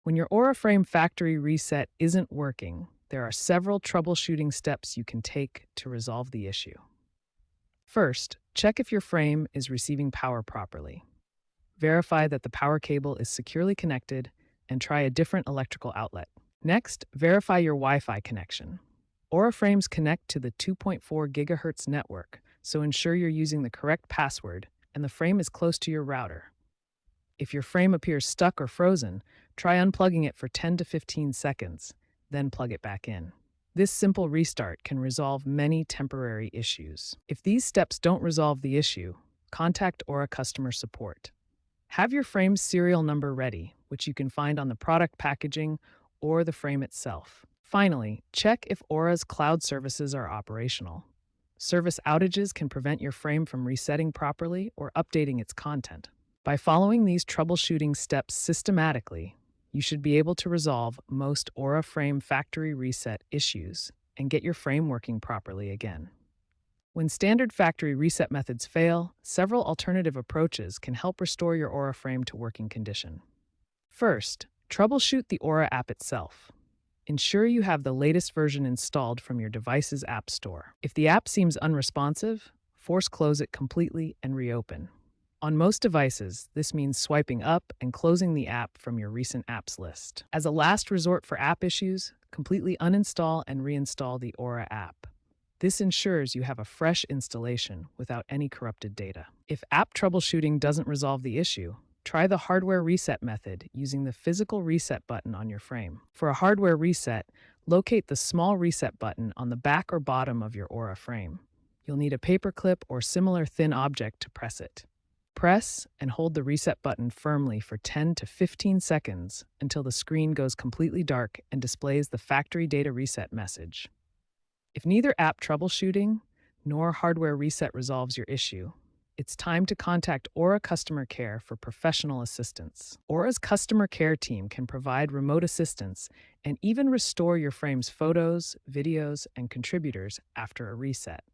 When your Aura Frame factory reset isn't working, there are several troubleshooting steps you can take to resolve the issue. First, check if your frame is receiving power properly. Verify that the power cable is securely connected and try a different electrical outlet. Next, verify your Wi-Fi connection. Aura frames connect to the 2.4 GHz network, so ensure you're using the correct password and the frame is close to your router. If your frame appears stuck or frozen, try unplugging it for 10 to 15 seconds, then plug it back in. This simple restart can resolve many temporary issues. If these steps don't resolve the issue, contact Aura customer support. Have your frame's serial number ready, which you can find on the product packaging or the frame itself. Finally, check if Aura's cloud services are operational. Service outages can prevent your frame from resetting properly or updating its content. By following these troubleshooting steps systematically, you should be able to resolve most Aura Frame factory reset issues and get your frame working properly again. When standard factory reset methods fail, several alternative approaches can help restore your Aura Frame to working condition. First, troubleshoot the Aura app itself. Ensure you have the latest version installed from your device's app store. If the app seems unresponsive, force close it completely and reopen. On most devices, this means swiping up and closing the app from your recent apps list. As a last resort for app issues, completely uninstall and reinstall the Aura app. This ensures you have a fresh installation without any corrupted data. If app troubleshooting doesn't resolve the issue, try the hardware reset method using the physical reset button on your frame. For a hardware reset, locate the small reset button on the back or bottom of your Aura frame. You'll need a paperclip or similar thin object to press it. Press and hold the reset button firmly for 10 to 15 seconds until the screen goes completely dark and displays the factory data reset message. If neither app troubleshooting nor hardware reset resolves your issue, it's time to contact Aura Customer Care for professional assistance. Aura's customer care team can provide remote assistance and even restore your frame's photos, videos, and contributors after a reset.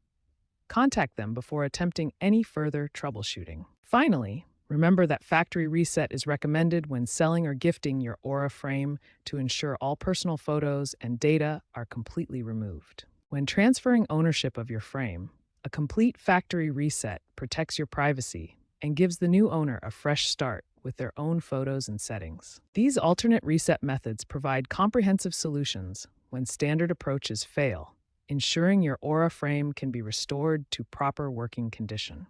Contact them before attempting any further troubleshooting. Finally, remember that factory reset is recommended when selling or gifting your Aura frame to ensure all personal photos and data are completely removed. When transferring ownership of your frame, a complete factory reset protects your privacy and gives the new owner a fresh start with their own photos and settings. These alternate reset methods provide comprehensive solutions when standard approaches fail, ensuring your Aura frame can be restored to proper working condition.